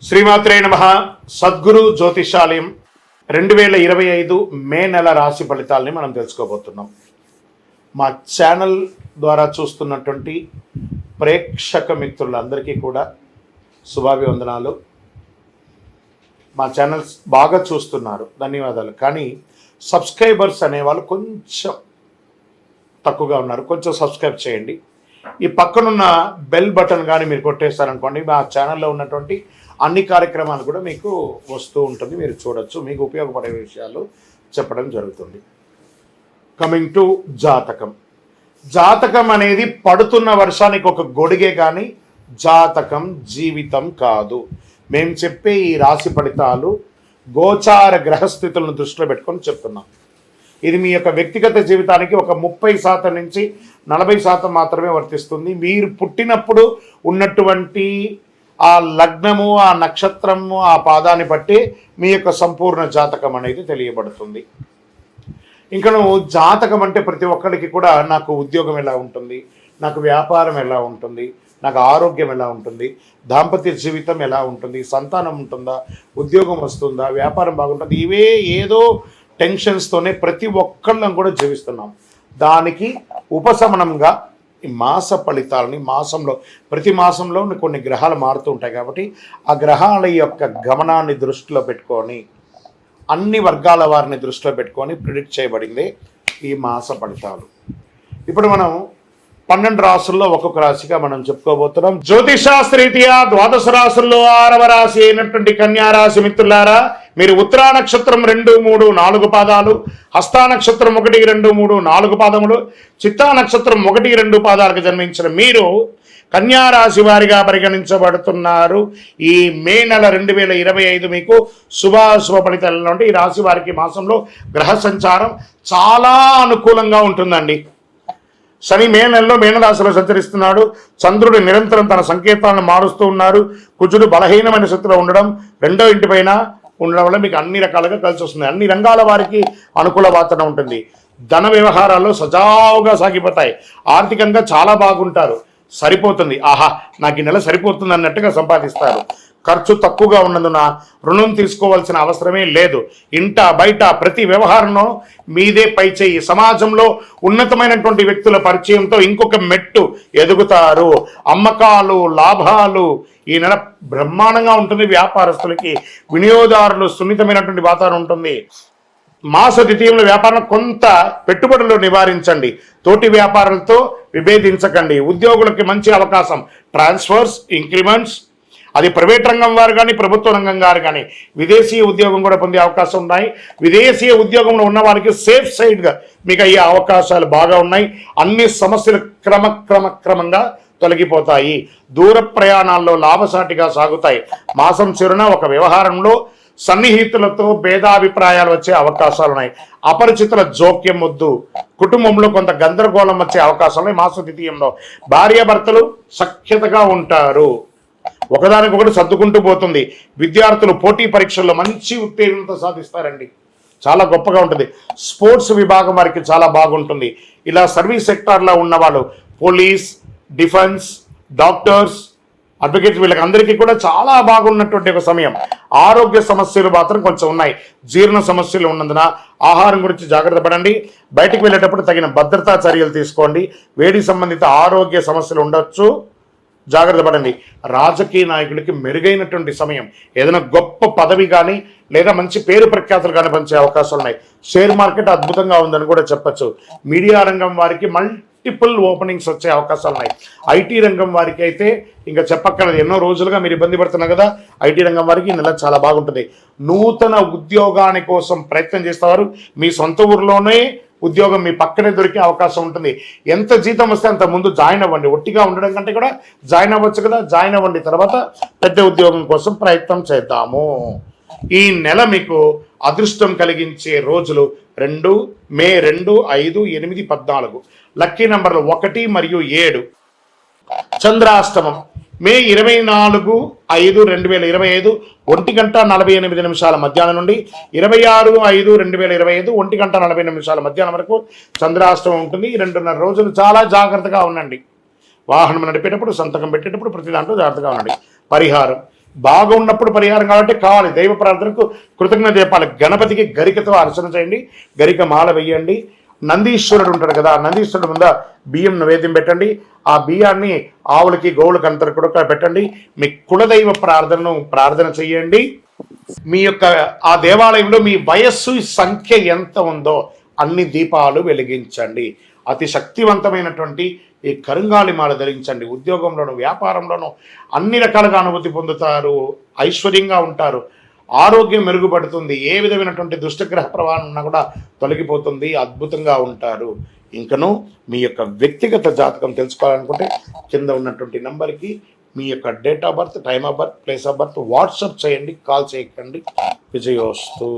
శ్రీమాత్రే నమః. సద్గురు జ్యోతిషాలయం 2025 మే నెల రాశి ఫలితాలని మనం తెలుసుకోబోతున్నాం. మా ఛానల్ ద్వారా చూస్తున్నటువంటి ప్రేక్షక మిత్రులందరికీ కూడా శుభాభివందనాలు. మా ఛానల్స్ బాగా చూస్తున్నారు, ధన్యవాదాలు. కానీ సబ్స్క్రైబర్స్ అనేవాళ్ళు కొంచెం తక్కువగా ఉన్నారు. కొంచెం సబ్స్క్రైబ్ చేయండి. ఈ పక్కనున్న బెల్ బటన్ కానీ మీరు కొట్టేస్తారనుకోండి, మా ఛానల్లో ఉన్నటువంటి అన్ని కార్యక్రమాలు కూడా మీకు వస్తూ ఉంటుంది, మీరు చూడొచ్చు. మీకు ఉపయోగపడే విషయాలు చెప్పడం జరుగుతుంది. కమింగ్ టు జాతకం. జాతకం అనేది పడుతున్న వర్షానికి ఒక గొడుగే కానీ జాతకం జీవితం కాదు. మేము చెప్పే ఈ రాశి ఫలితాలు గోచార గ్రహస్థితులను దృష్టిలో పెట్టుకొని చెప్తున్నాం. ఇది మీ యొక్క వ్యక్తిగత జీవితానికి ఒక 30% నుంచి 40% మాత్రమే వర్తిస్తుంది. మీరు పుట్టినప్పుడు ఉన్నటువంటి ఆ లగ్నము, ఆ నక్షత్రము, ఆ పాదాన్ని బట్టి మీ యొక్క సంపూర్ణ జాతకం అనేది తెలియబడుతుంది. ఇంకా నువ్వు జాతకం అంటే ప్రతి ఒక్కరికి కూడా నాకు ఉద్యోగం ఎలా ఉంటుంది, నాకు వ్యాపారం ఎలా ఉంటుంది, నాకు ఆరోగ్యం ఎలా ఉంటుంది, దాంపత్య జీవితం ఎలా ఉంటుంది, సంతానం ఉంటుందా, ఉద్యోగం వస్తుందా, వ్యాపారం బాగుంటుంది, ఇవే ఏదో టెన్షన్స్తోనే ప్రతి ఒక్కళ్ళం కూడా జీవిస్తున్నాం. దానికి ఉపశమనంగా ఈ మాస ఫలితాలని మాసంలో ప్రతి మాసంలో కొన్ని గ్రహాలు మారుతూ ఉంటాయి కాబట్టి ఆ గ్రహాల యొక్క గమనాన్ని దృష్టిలో పెట్టుకొని అన్ని వర్గాల వారిని దృష్టిలో పెట్టుకొని ప్రిడిక్ట్ చేయబడింది ఈ మాస ఫలితాలు. ఇప్పుడు మనం 12 రాసుల్లో ఒక్కొక్క రాశిగా మనం చెప్పుకోబోతున్నాం. జ్యోతిషాస్త్రరీత్యా 12 రాసుల్లో 6వ రాశి అయినటువంటి కన్యా రాశి మిత్రులారా, మీరు ఉత్తరా నక్షత్రం 2, 3, 4 పాదాలు, హస్తా నక్షత్రం 1, 2, 3, 4 పాదములు, చిత్తా నక్షత్రం 1, 2 పాదాలకు జన్మించిన మీరు కన్యా రాశి వారిగా పరిగణించబడుతున్నారు. ఈ మే నెల 2025 మీకు శుభాశుభ ఫలితాలు ఉంటే ఈ రాశి వారికి మాసంలో గ్రహ సంచారం చాలా అనుకూలంగా ఉంటుందండి. శని మే నెలలో మీనరాశిలో సంచరిస్తున్నాడు. చంద్రుడు నిరంతరం తన సంకేతాలను మారుస్తూ ఉన్నారు. కుజుడు బలహీనమైన స్థితిలో ఉండడం, 2వ ఇంటిపైన ఉండడం వల్ల మీకు అన్ని రకాలుగా కలిసి వస్తుంది. అన్ని రంగాల వారికి అనుకూల వాతావరణం ఉంటుంది. ధన వ్యవహారాల్లో సజావుగా సాగిపోతాయి. ఆర్థికంగా చాలా బాగుంటారు. సరిపోతుంది, ఆహా నాకు ఈ నెల సరిపోతుంది అన్నట్టుగా సంపాదిస్తారు. ఖర్చు తక్కువగా ఉన్నందున రుణం తీసుకోవాల్సిన అవసరమే లేదు. ఇంట బయట ప్రతి వ్యవహారంలో మీదే పై చేయి. సమాజంలో ఉన్నతమైనటువంటి వ్యక్తుల పరిచయంతో ఇంకొక మెట్టు ఎదుగుతారు. అమ్మకాలు, లాభాలు ఈ నెల బ్రహ్మాండంగా ఉంటుంది. వ్యాపారస్తులకి, వినియోగదారులు సున్నితమైనటువంటి వాతావరణం ఉంటుంది. మాస ద్వితీయంలో వ్యాపారం కొంత పెట్టుబడులు నివారించండి. తోటి వ్యాపారులతో విభేదించకండి. ఉద్యోగులకి మంచి అవకాశం, ట్రాన్స్ఫర్స్, ఇంక్రిమెంట్స్, అది ప్రైవేట్ రంగం వారు కానీ ప్రభుత్వ రంగం వారు కానీ విదేశీయ ఉద్యోగం కూడా పొందే అవకాశం ఉన్నాయి. విదేశీయ ఉద్యోగంలో ఉన్న వారికి సేఫ్ సైడ్గా మీకు అయ్యే అవకాశాలు బాగా ఉన్నాయి. అన్ని సమస్యలు క్రమంగా తొలగిపోతాయి. దూర ప్రయాణాల్లో లాభసాటిగా సాగుతాయి. మాసం చిరున ఒక వ్యవహారంలో సన్నిహితులతో భేదాభిప్రాయాలు వచ్చే అవకాశాలు ఉన్నాయి. అపరిచితుల జోక్యం వద్దు. కుటుంబంలో కొంత గందరగోళం వచ్చే అవకాశాలు ఉన్నాయి. మాస ద్వితీయంలో భార్యాభర్తలు సఖ్యతగా ఉంటారు. ఒకదానికొకటి సర్దుకుంటూ పోతుంది. విద్యార్థులు పోటీ పరీక్షల్లో మంచి ఉత్తీర్ణత సాధిస్తారండి. చాలా గొప్పగా ఉంటుంది. స్పోర్ట్స్ విభాగం వారికి చాలా బాగుంటుంది. ఇలా సర్వీస్ సెక్టార్లో ఉన్నవాళ్ళు, పోలీస్, డిఫెన్స్, డాక్టర్స్, అడ్వకేట్స్, వీళ్ళకి అందరికీ కూడా చాలా బాగున్నటువంటి ఒక సమయం. ఆరోగ్య సమస్యలు మాత్రం కొంచెం ఉన్నాయి. జీర్ణ సమస్యలు ఉన్నందున ఆహారం గురించి జాగ్రత్త పడండి. బయటికి వెళ్ళేటప్పుడు తగిన భద్రతా చర్యలు తీసుకోండి. వేడి సంబంధిత ఆరోగ్య సమస్యలు ఉండొచ్చు, జాగ్రత్త పడండి. రాజకీయ నాయకులకి మెరుగైనటువంటి సమయం. ఏదైనా గొప్ప పదవి కానీ లేదా మంచి పేరు ప్రఖ్యాతులు కానీ పంచే అవకాశాలు ఉన్నాయి. షేర్ మార్కెట్ అద్భుతంగా ఉందని కూడా చెప్పచ్చు. మీడియా రంగం వారికి మల్టిపుల్ ఓపెనింగ్స్ వచ్చే అవకాశాలు ఉన్నాయి. ఐటీ రంగం వారికి అయితే ఇంకా చెప్పక్కర్లేదు. ఎన్నో రోజులుగా మీరు ఇబ్బంది పడుతున్నారు కదా, ఐటీ రంగం వారికి నెల చాలా బాగుంటుంది. నూతన ఉద్యోగాని కోసం ప్రయత్నం చేసేవారు మీ సొంత ఊరిలోనే ఉద్యోగం మీ పక్కనే దొరికే అవకాశం ఉంటుంది. ఎంత జీతం వస్తే అంత ముందు జాయిన్ అవ్వండి. ఒట్టిగా ఉండడం కంటే కూడా జాయిన్ అవ్వచ్చు కదా, జాయిన్ అవ్వండి. తర్వాత పెద్ద ఉద్యోగం కోసం ప్రయత్నం చేద్దాము. ఈ నెల మీకు అదృష్టం కలిగించే రోజులు మే 2, 5, 8, 14. లక్కీ నంబర్లు 1 మరియు 7. చంద్రాష్టమం మే 24, 5, 2025 1:48 మధ్యాహ్నం నుండి 26, 5, 2025 1:40 మధ్యాహ్నం వరకు చంద్రాష్టమం ఉంటుంది. 2.5 రోజులు చాలా జాగ్రత్తగా ఉండండి. వాహనం నడిపేటప్పుడు, సంతకం పెట్టేటప్పుడు ప్రతి దాంట్లో జాగ్రత్తగా ఉండండి. పరిహారం బాగా ఉన్నప్పుడు పరిహారం కాబట్టి కావాలి. దైవ ప్రార్థనకు కృతజ్ఞత చెప్పాలి. గణపతికి గరికతో అర్చన చేయండి, గరిక మాల వేయండి. నందీశ్వరుడు ఉంటాడు కదా, ఆ నందీశ్వరుడు ముందు బియ్యం నైవేద్యం పెట్టండి. ఆ బియ్యాన్ని ఆవులకి గోవులకి అంతరు కూడా పెట్టండి. మీ కులదైవ ప్రార్థన చేయండి. మీ యొక్క ఆ దేవాలయంలో మీ వయస్సు సంఖ్య ఎంత ఉందో అన్ని దీపాలు వెలిగించండి. అతి శక్తివంతమైనటువంటి ఈ కరుంగాలి మాల ధరించండి. ఉద్యోగంలోను వ్యాపారంలోను అన్ని రకాలుగా అనుభూతి పొందుతారు, ఐశ్వర్యంగా ఉంటారు, ఆరోగ్యం మెరుగుపడుతుంది, ఏ విధమైనటువంటి దుష్టగ్రహ ప్రభావం ఉన్నా కూడా తొలగిపోతుంది, అద్భుతంగా ఉంటారు. ఇంకను మీ యొక్క వ్యక్తిగత జాతకం తెలుసుకోవాలనుకుంటే కింద ఉన్నటువంటి నంబర్కి మీ యొక్క date of birth, time of birth, place of birth WhatsApp చేయండి, కాల్ చేయకండి. విజయోస్తు.